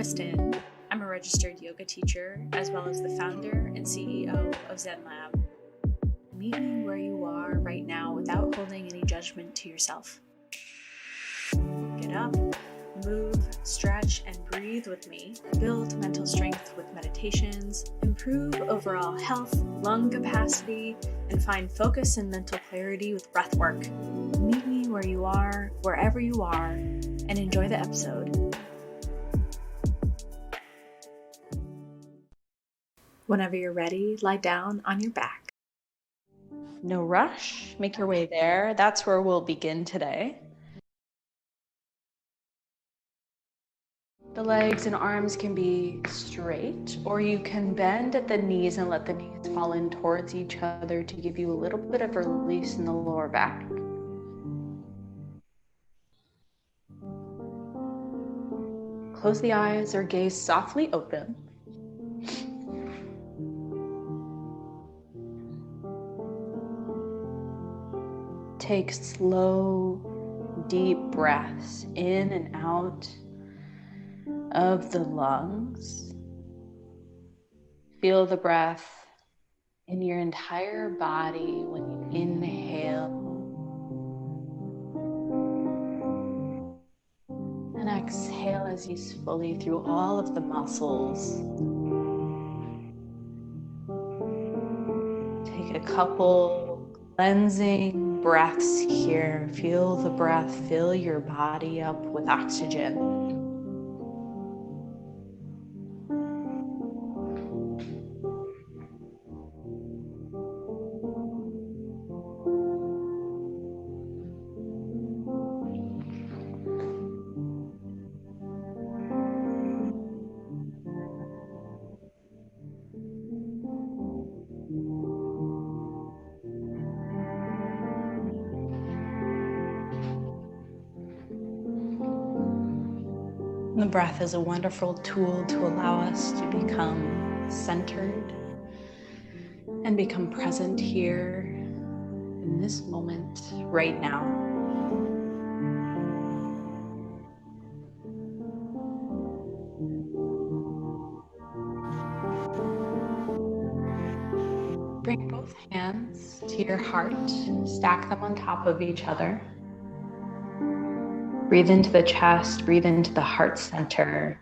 Kristen. I'm a registered yoga teacher, as well as the founder and CEO of Zen Lab. Meet me where you are right now without holding any judgment to yourself. Get up, move, stretch, and breathe with me. Build mental strength with meditations, improve overall health, lung capacity, and find focus and mental clarity with breath work. Meet me where you are, wherever you are, and enjoy the episode. Whenever you're ready, lie down on your back. No rush, make your way there. That's where we'll begin today. The legs and arms can be straight, or you can bend at the knees and let the knees fall in towards each other to give you a little bit of release in the lower back. Close the eyes or gaze softly open. Take slow, deep breaths in and out of the lungs. Feel the breath in your entire body when you inhale. And exhale as you fully through all of the muscles. Take a couple cleansing breaths here. Feel the breath fill your body up with oxygen. The breath is a wonderful tool to allow us to become centered and become present here in this moment right now. Bring both hands to your heart, stack them on top of each other. Breathe into the chest, breathe into the heart center.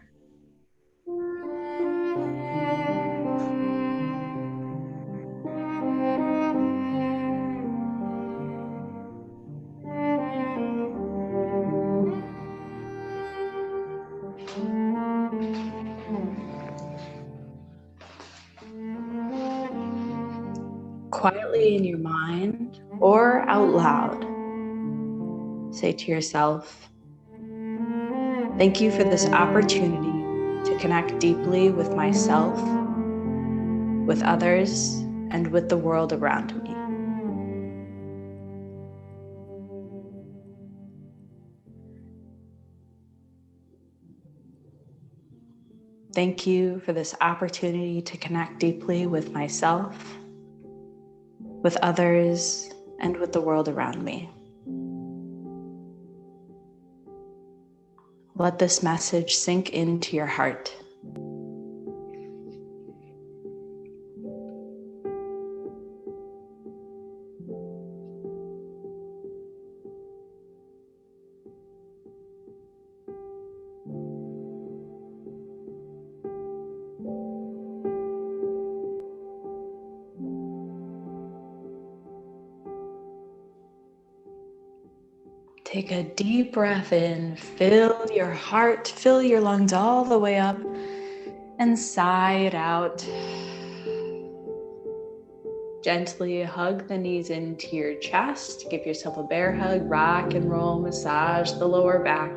Quietly in your mind or out loud, say to yourself, thank you for this opportunity to connect deeply with myself, with others, and with the world around me. Thank you for this opportunity to connect deeply with myself, with others, and with the world around me. Let this message sink into your heart. Take a deep breath in, fill your heart, fill your lungs all the way up, and sigh it out. Gently hug the knees into your chest, give yourself a bear hug, rock and roll, massage the lower back.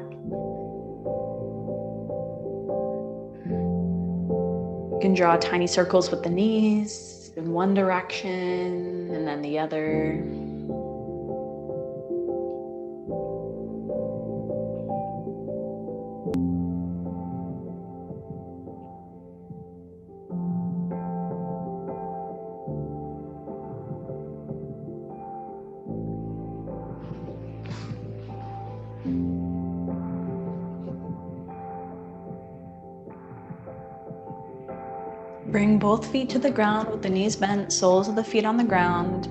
You can draw tiny circles with the knees in one direction and then the other. Bring both feet to the ground with the knees bent, soles of the feet on the ground.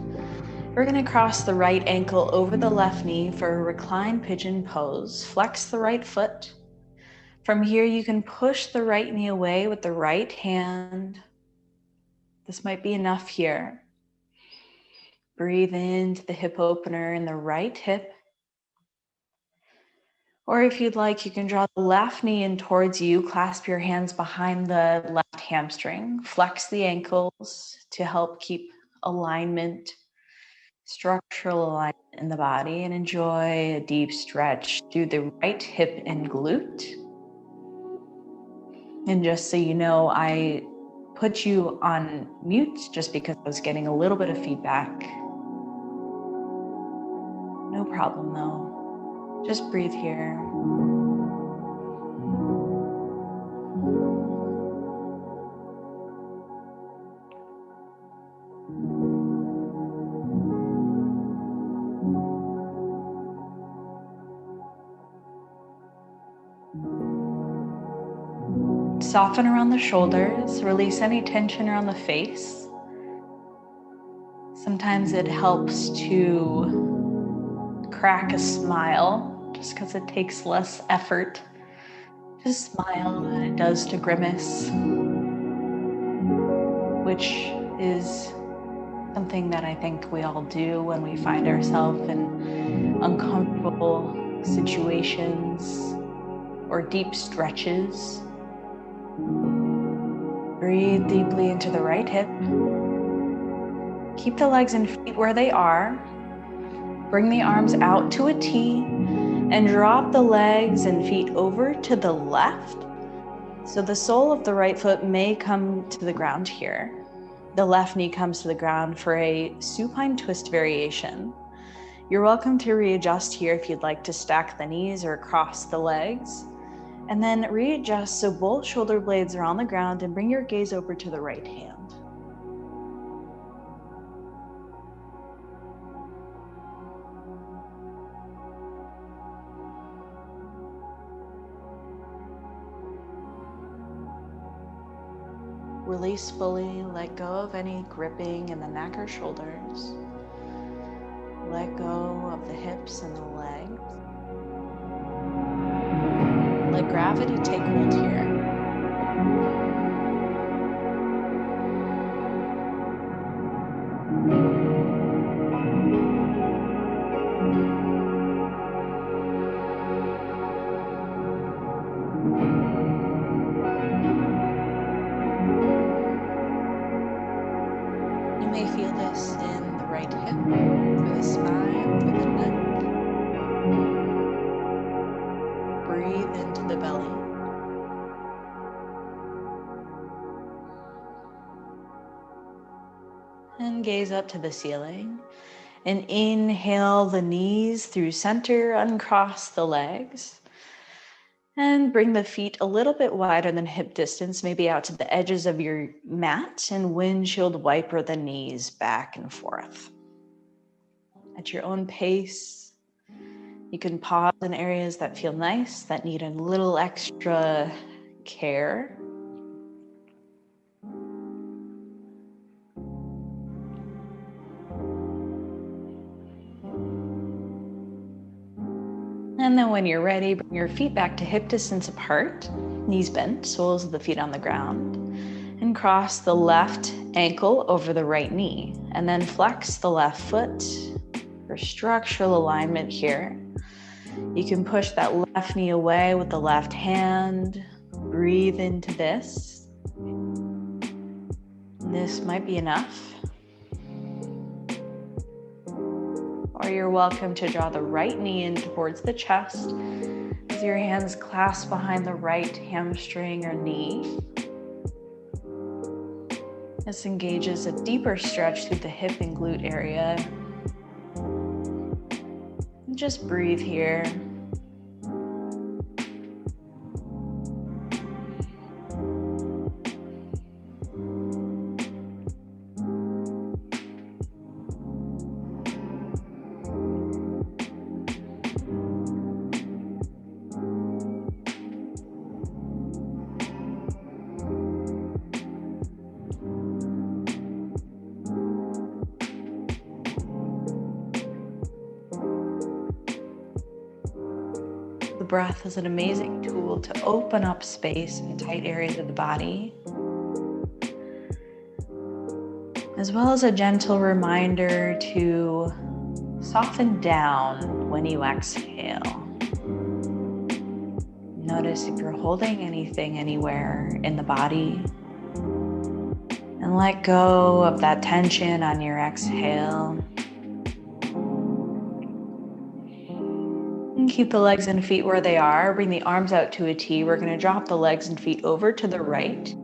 We're going to cross the right ankle over the left knee for a reclined pigeon pose. Flex the right foot. From here, you can push the right knee away with the right hand. This might be enough here. Breathe into the hip opener in the right hip. Or if you'd like, you can draw the left knee in towards you, clasp your hands behind the left hamstring, flex the ankles to help keep alignment, structural alignment in the body, and enjoy a deep stretch through the right hip and glute. And just so you know, I put you on mute just because I was getting a little bit of feedback. No problem though. Just breathe here. Soften around the shoulders, release any tension around the face. Sometimes it helps to crack a smile just because it takes less effort to smile than it does to grimace, which is something that I think we all do when we find ourselves in uncomfortable situations or deep stretches. Breathe deeply into the right hip. Keep the legs and feet where they are. Bring the arms out to a T and drop the legs and feet over to the left. So the sole of the right foot may come to the ground here. The left knee comes to the ground for a supine twist variation. You're welcome to readjust here if you'd like to stack the knees or cross the legs. And then readjust so both shoulder blades are on the ground and bring your gaze over to the right hand. Release fully, let go of any gripping in the neck or shoulders. Let go of the hips and the legs. Let gravity take hold here. You may feel this in the right hip, through the spine, through the neck. Breathe into the belly. And gaze up to the ceiling. And inhale the knees through center, uncross the legs. And bring the feet a little bit wider than hip distance, maybe out to the edges of your mat, and windshield wiper the knees back and forth. At your own pace, you can pause in areas that feel nice, that need a little extra care. And then when you're ready, bring your feet back to hip distance apart, knees bent, soles of the feet on the ground, and cross the left ankle over the right knee, and then flex the left foot for structural alignment here. You can push that left knee away with the left hand. Breathe into this. This might be enough. Or you're welcome to draw the right knee in towards the chest as your hands clasp behind the right hamstring or knee. This engages a deeper stretch through the hip and glute area. And just breathe here. The breath is an amazing tool to open up space in tight areas of the body, as well as a gentle reminder to soften down when you exhale. Notice if you're holding anything anywhere in the body, and let go of that tension on your exhale. And keep the legs and feet where they are. Bring the arms out to a T. We're going to drop the legs and feet over to the right.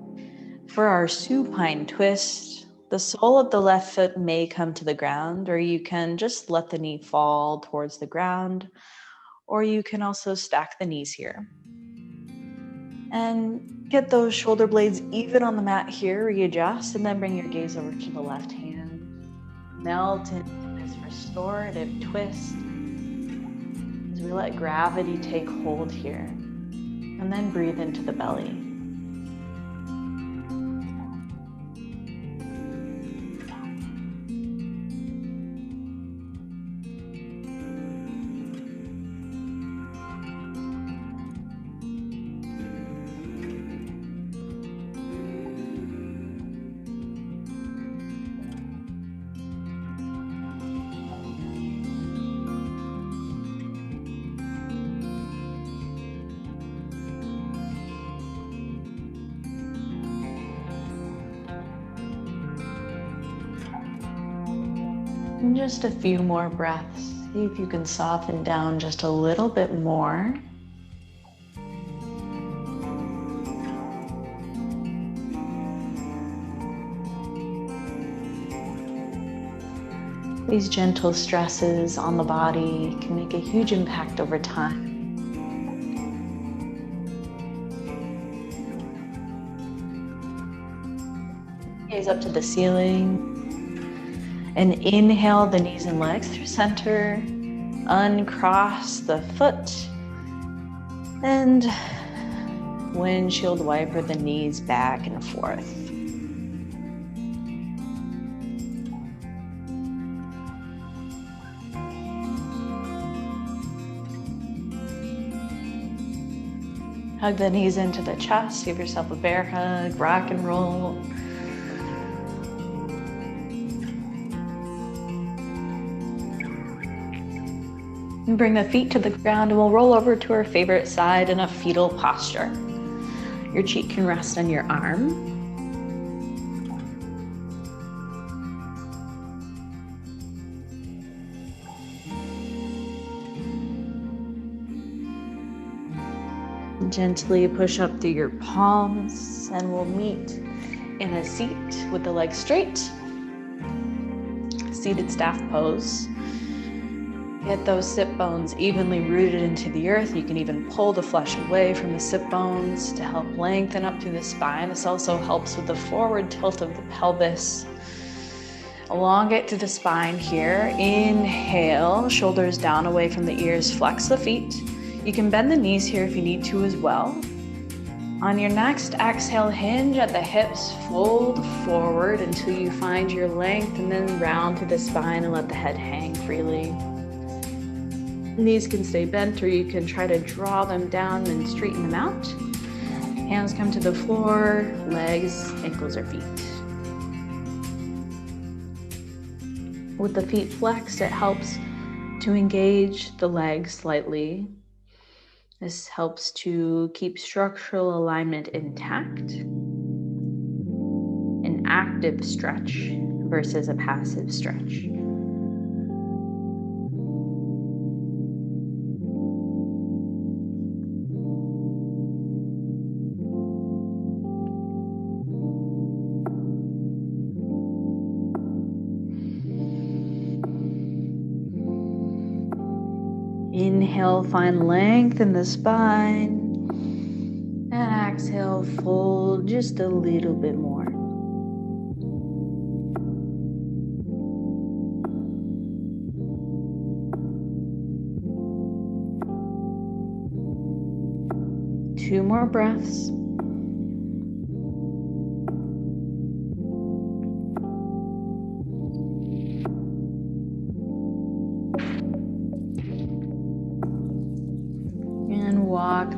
For our supine twist, the sole of the left foot may come to the ground, or you can just let the knee fall towards the ground, or you can also stack the knees here. And get those shoulder blades even on the mat here, readjust, and then bring your gaze over to the left hand. Melt into this restorative twist as we let gravity take hold here. And then breathe into the belly. And just a few more breaths. See if you can soften down just a little bit more. These gentle stresses on the body can make a huge impact over time. Gaze up to the ceiling. And inhale the knees and legs through center. Uncross the foot. And windshield wiper the knees back and forth. Hug the knees into the chest. Give yourself a bear hug. Rock and roll. And bring the feet to the ground, and we'll roll over to our favorite side in a fetal posture. Your cheek can rest on your arm. Gently push up through your palms, and we'll meet in a seat with the legs straight. Seated staff pose. Get those sit bones evenly rooted into the earth. You can even pull the flesh away from the sit bones to help lengthen up through the spine. This also helps with the forward tilt of the pelvis. Elongate through the spine here. Inhale, shoulders down away from the ears. Flex the feet. You can bend the knees here if you need to as well. On your next exhale, hinge at the hips, fold forward until you find your length, and then round through the spine and let the head hang freely. Knees can stay bent, or you can try to draw them down and straighten them out. Hands come to the floor, legs, ankles, or feet. With the feet flexed, it helps to engage the legs slightly. This helps to keep structural alignment intact. An active stretch versus a passive stretch. Inhale, find length in the spine. And exhale, fold just a little bit more. Two more breaths.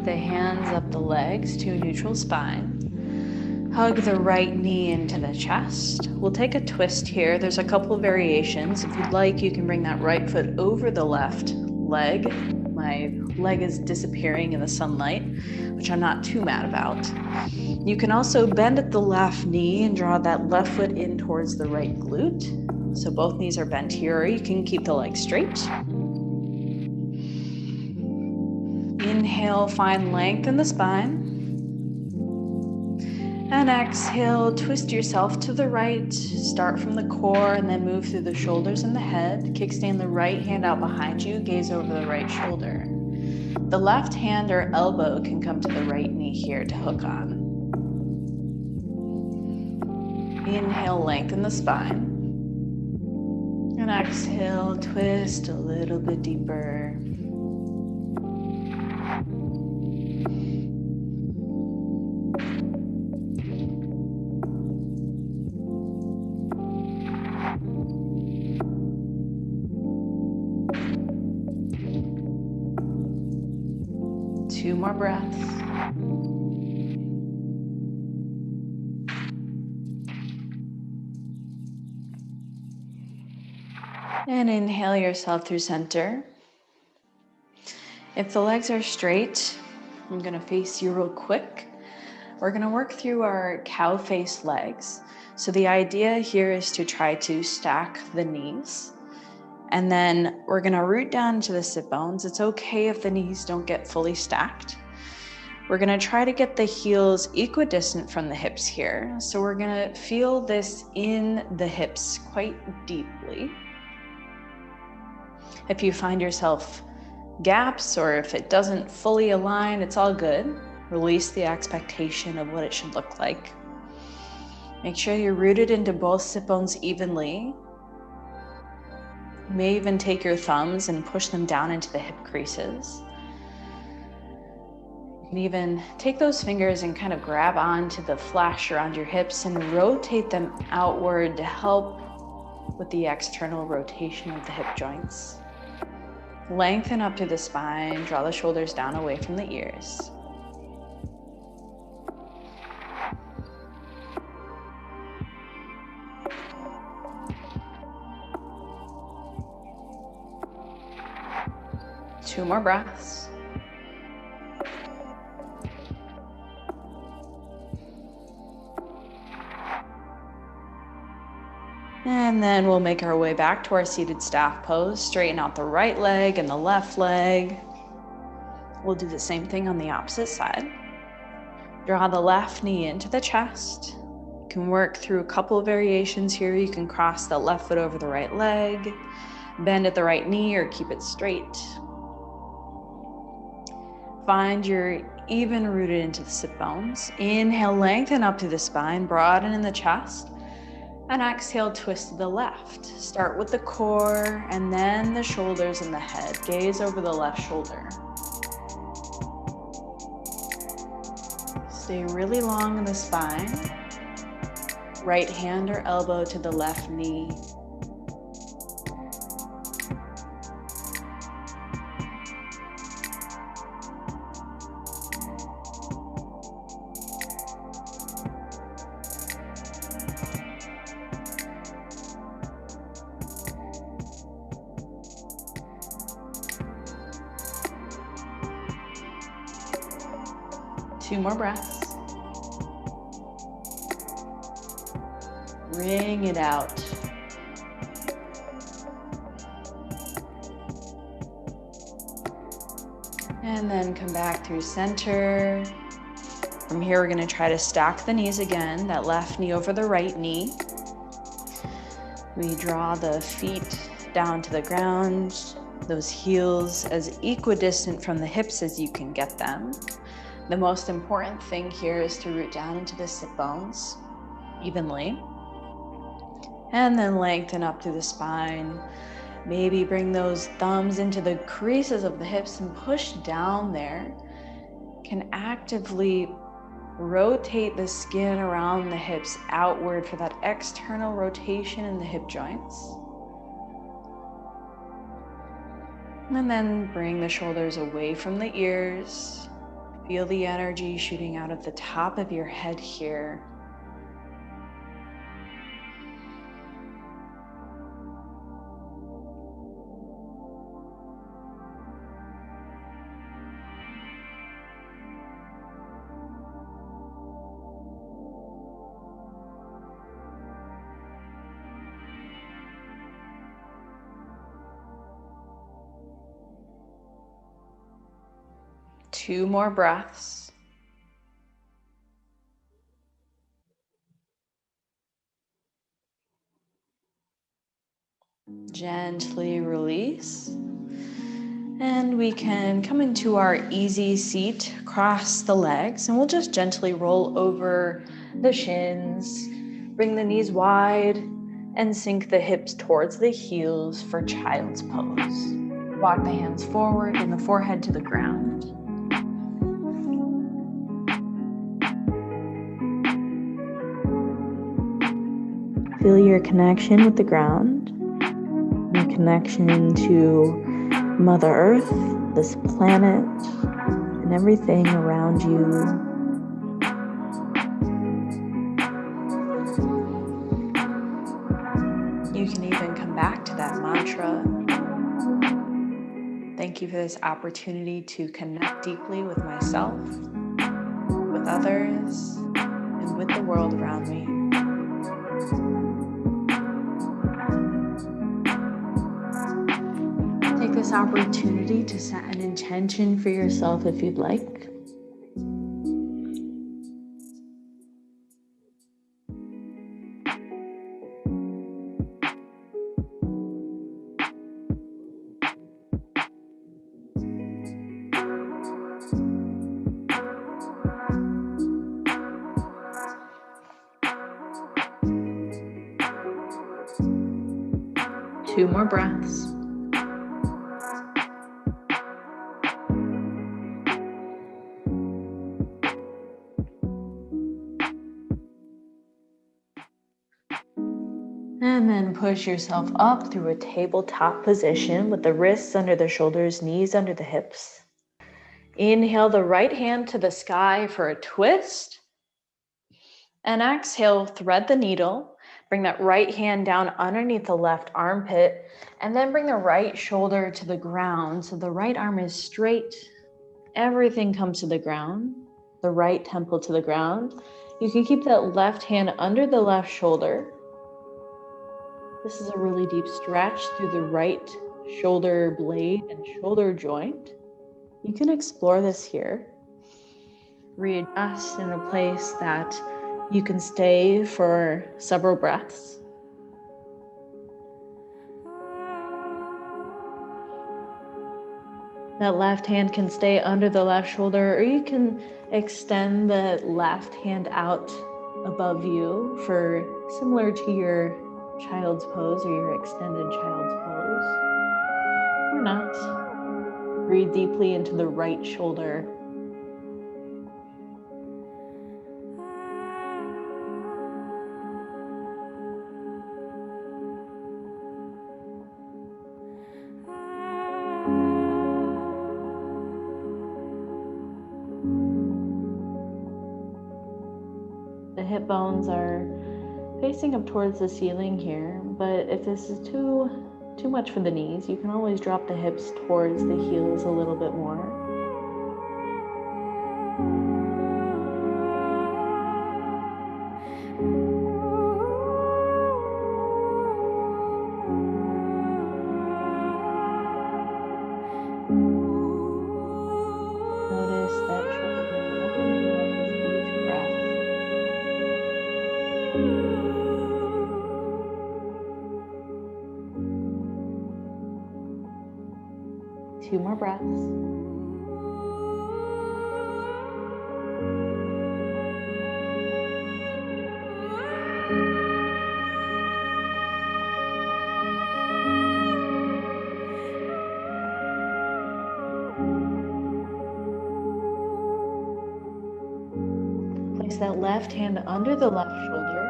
the hands up the legs to a neutral spine. Hug the right knee into the chest. We'll take a twist here. There's a couple variations. If you'd like, you can bring that right foot over the left leg. My leg is disappearing in the sunlight, which I'm not too mad about. You can also bend at the left knee and draw that left foot in towards the right glute. So both knees are bent here, or you can keep the leg straight. Inhale, find length in the spine. And exhale, twist yourself to the right. Start from the core and then move through the shoulders and the head. Kickstand the right hand out behind you, gaze over the right shoulder. The left hand or elbow can come to the right knee here to hook on. Inhale, lengthen the spine. And exhale, twist a little bit deeper. Two more breaths. And inhale yourself through center. If the legs are straight, I'm going to face you real quick. We're going to work through our cow face legs. So the idea here is to try to stack the knees. And then we're gonna root down to the sit bones. It's okay if the knees don't get fully stacked. We're gonna try to get the heels equidistant from the hips here. So we're gonna feel this in the hips quite deeply. If you find yourself gaps or if it doesn't fully align, it's all good. Release the expectation of what it should look like. Make sure you're rooted into both sit bones evenly. You may even take your thumbs and push them down into the hip creases. You can even take those fingers and kind of grab onto the flash around your hips and rotate them outward to help with the external rotation of the hip joints. Lengthen up through the spine, draw the shoulders down away from the ears. Two more breaths. And then we'll make our way back to our seated staff pose. Straighten out the right leg and the left leg. We'll do the same thing on the opposite side. Draw the left knee into the chest. You can work through a couple of variations here. You can cross the left foot over the right leg, bend at the right knee, or keep it straight. Find your even rooted into the sit bones. Inhale, lengthen up through the spine, broaden in the chest. And exhale, twist to the left. Start with the core and then the shoulders and the head. Gaze over the left shoulder. Stay really long in the spine. Right hand or elbow to the left knee. Two more breaths. Wring it out. And then come back through center. From here, we're gonna try to stack the knees again, that left knee over the right knee. We draw the feet down to the ground, those heels as equidistant from the hips as you can get them. The most important thing here is to root down into the sit bones evenly. And then lengthen up through the spine. Maybe bring those thumbs into the creases of the hips and push down there. Can actively rotate the skin around the hips outward for that external rotation in the hip joints. And then bring the shoulders away from the ears. Feel the energy shooting out of the top of your head here. Two more breaths. Gently release. And we can come into our easy seat, cross the legs, and we'll just gently roll over the shins, bring the knees wide, and sink the hips towards the heels for child's pose. Walk the hands forward and the forehead to the ground. Feel your connection with the ground, your connection to Mother Earth, this planet, and everything around you. You can even come back to that mantra. Thank you for this opportunity to connect deeply with myself, with others, and with the world around me. Take this opportunity to set an intention for yourself if you'd like. Two more breaths. And then push yourself up through a tabletop position with the wrists under the shoulders, knees under the hips. Inhale the right hand to the sky for a twist. And exhale, thread the needle. Bring that right hand down underneath the left armpit. And then bring the right shoulder to the ground. So the right arm is straight. Everything comes to the ground. The right temple to the ground. You can keep that left hand under the left shoulder. This is a really deep stretch through the right shoulder blade and shoulder joint. You can explore this here. Readjust in a place that you can stay for several breaths. That left hand can stay under the left shoulder, or you can extend the left hand out above you for similar to your child's pose or your extended child's pose. Or not. Breathe deeply into the right shoulder. The hip bones are facing up towards the ceiling here, but if this is too much for the knees, you can always drop the hips towards the heels a little bit more. Notice that shoulder opening up with each breath. Two more breaths. Place that left hand under the left shoulder.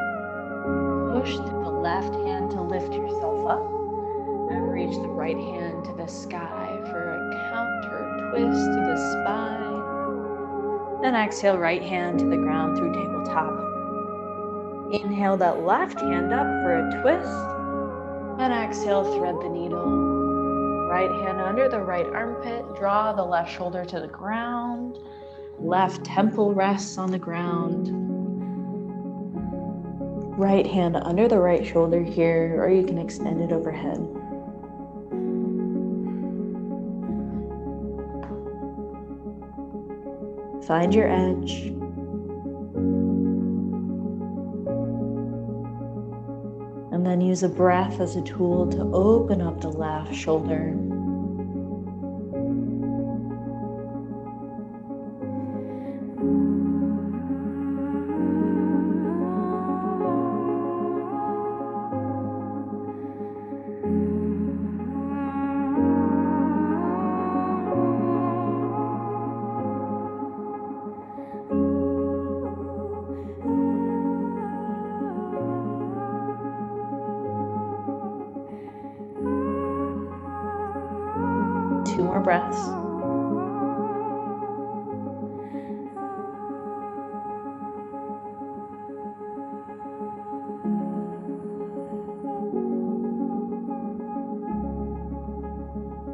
Push through the left hand to lift yourself up. And reach the right hand to the sky for a counter twist to the spine. Then exhale, right hand to the ground through tabletop. Inhale that left hand up for a twist. And exhale, thread the needle. Right hand under the right armpit, draw the left shoulder to the ground. Left temple rests on the ground. Right hand under the right shoulder here, or you can extend it overhead. Find your edge. And then use a breath as a tool to open up the left shoulder. Two more breaths.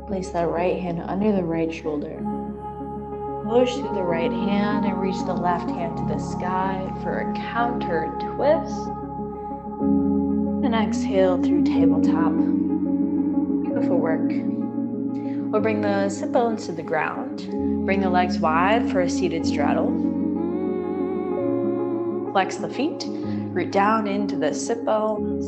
Place that right hand under the right shoulder. Push through the right hand and reach the left hand to the sky for a counter twist. And exhale through tabletop. Beautiful work. We'll bring the sit bones to the ground. Bring the legs wide for a seated straddle. Flex the feet. Root down into the sit bones.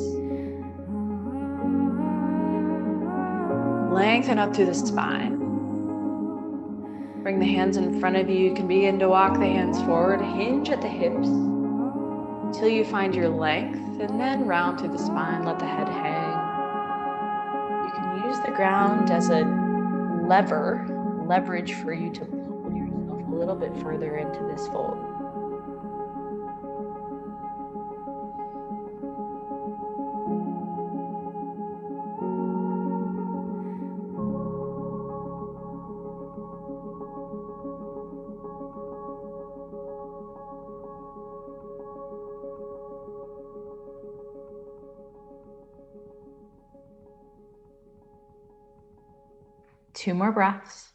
Lengthen up through the spine. Bring the hands in front of you. You can begin to walk the hands forward. Hinge at the hips until you find your length, and then round through the spine. Let the head hang. You can use the ground as a leverage for you to pull yourself a little bit further into this fold. Two more breaths.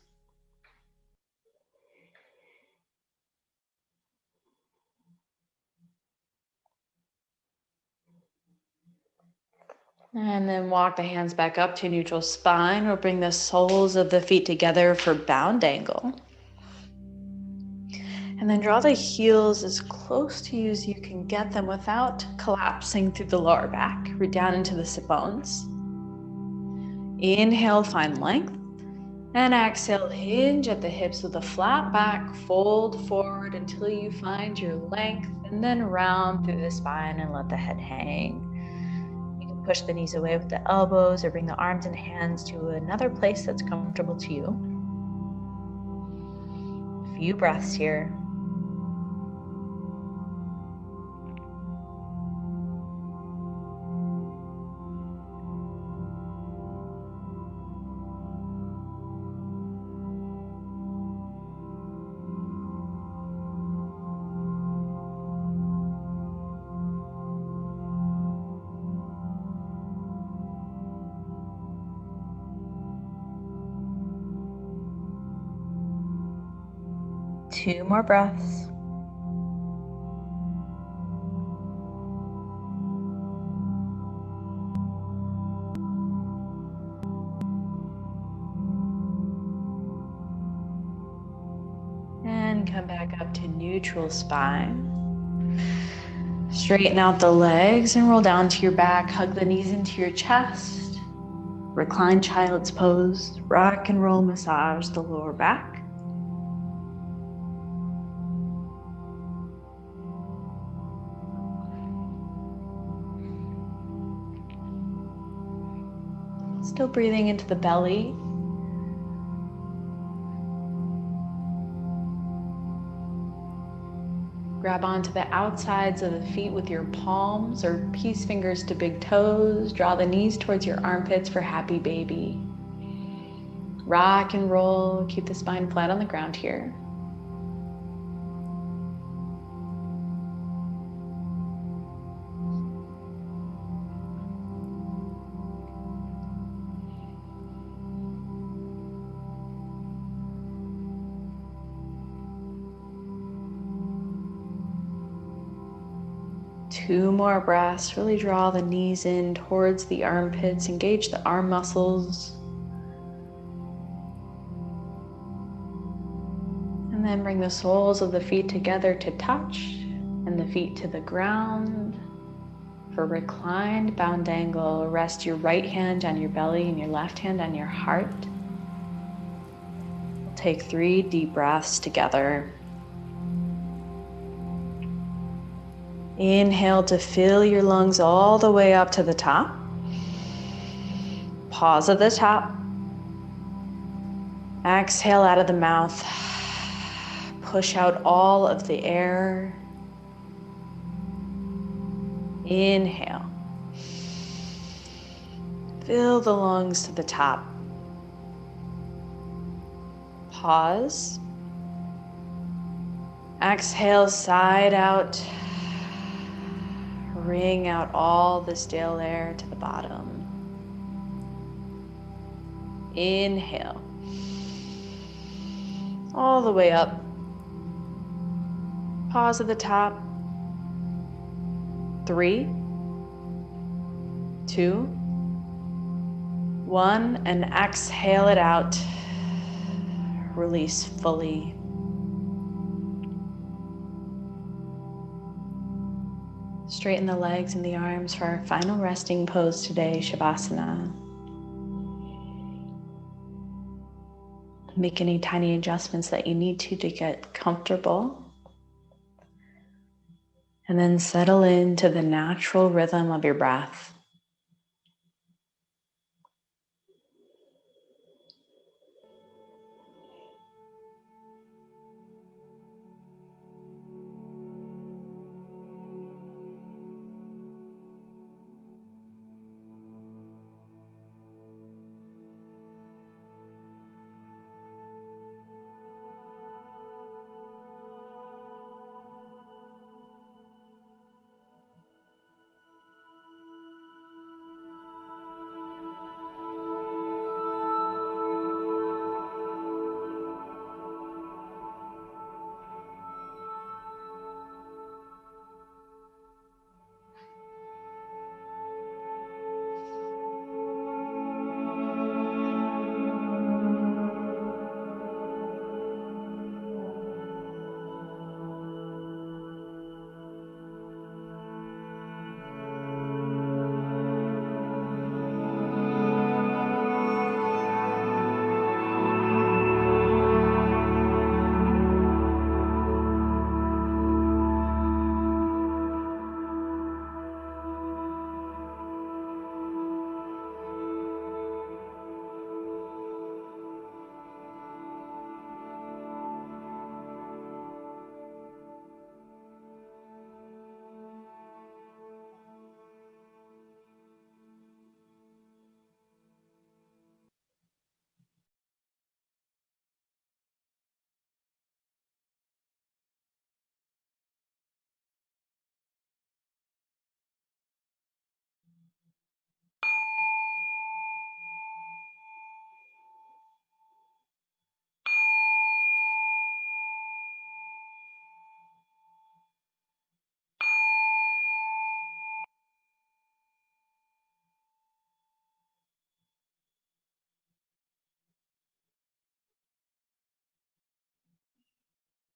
And then walk the hands back up to neutral spine, or bring the soles of the feet together for bound angle. And then draw the heels as close to you as you can get them without collapsing through the lower back. Root down into the sit bones. Inhale, find length. And exhale, hinge at the hips with a flat back, fold forward until you find your length, and then round through the spine and let the head hang. You can push the knees away with the elbows or bring the arms and hands to another place that's comfortable to you. A few breaths here. Two more breaths. And come back up to neutral spine. Straighten out the legs and roll down to your back. Hug the knees into your chest. Recline child's pose. Rock and roll massage the lower back. Still breathing into the belly. Grab onto the outsides of the feet with your palms or peace fingers to big toes. Draw the knees towards your armpits for happy baby. Rock and roll. Keep the spine flat on the ground here. 2 more breaths. Really draw the knees in towards the armpits. Engage the arm muscles. And then bring the soles of the feet together to touch and the feet to the ground. For reclined bound angle, rest your right hand on your belly and your left hand on your heart. We'll take 3 deep breaths together. Inhale to fill your lungs all the way up to the top. Pause at the top. Exhale out of the mouth. Push out all of the air. Inhale. Fill the lungs to the top. Pause. Exhale, side out. Wring out all the stale air to the bottom. Inhale. All the way up. Pause at the top. 3, 2, 1, and exhale it out. Release fully. Straighten the legs and the arms for our final resting pose today, Shavasana. Make any tiny adjustments that you need to get comfortable. And then settle into the natural rhythm of your breath.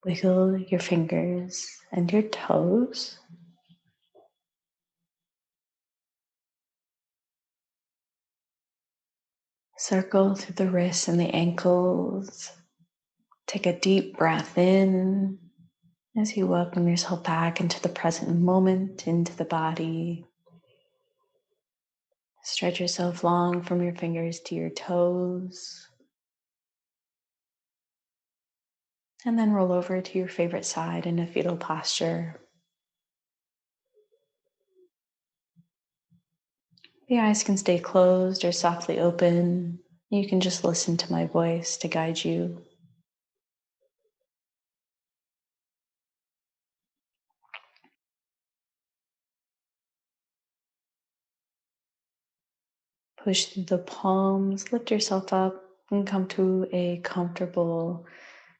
Wiggle your fingers and your toes. Circle through the wrists and the ankles. Take a deep breath in as you welcome yourself back into the present moment, into the body. Stretch yourself long from your fingers to your toes. And then roll over to your favorite side in a fetal posture. The eyes can stay closed or softly open. You can just listen to my voice to guide you. Push through the palms, lift yourself up, and come to a comfortable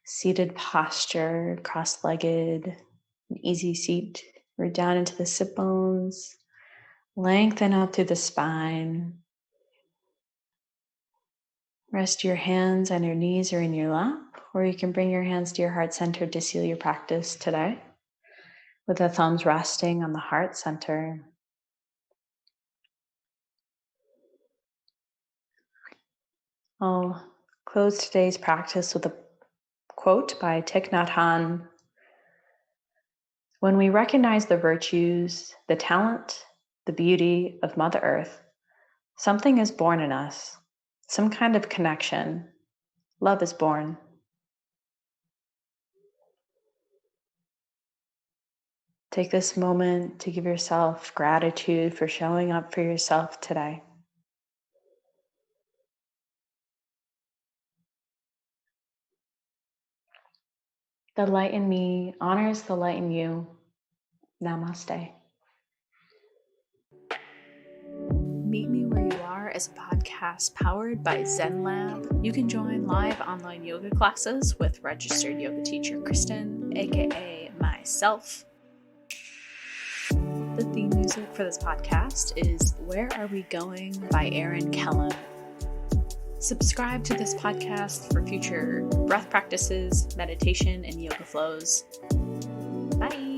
seated posture, cross-legged, an easy seat Root down into the sit bones. Lengthen out through the spine. Rest your hands on your knees or in your lap, or you can bring your hands to your heart center to seal your practice today, with the thumbs resting on the heart center. I'll close today's practice with a quote by Thich Nhat Hanh. When we recognize the virtues, the talent, the beauty of Mother Earth, something is born in us, some kind of connection. Love is born. Take this moment to give yourself gratitude for showing up for yourself today. The light in me honors the light in you. Namaste. Meet Me Where You Are is a podcast powered by Zen Lab. You can join live online yoga classes with registered yoga teacher Kristen, aka myself. The theme music for this podcast is Where Are We Going by Aaron Kellum. Subscribe to this podcast for future breath practices, meditation, and yoga flows. Bye.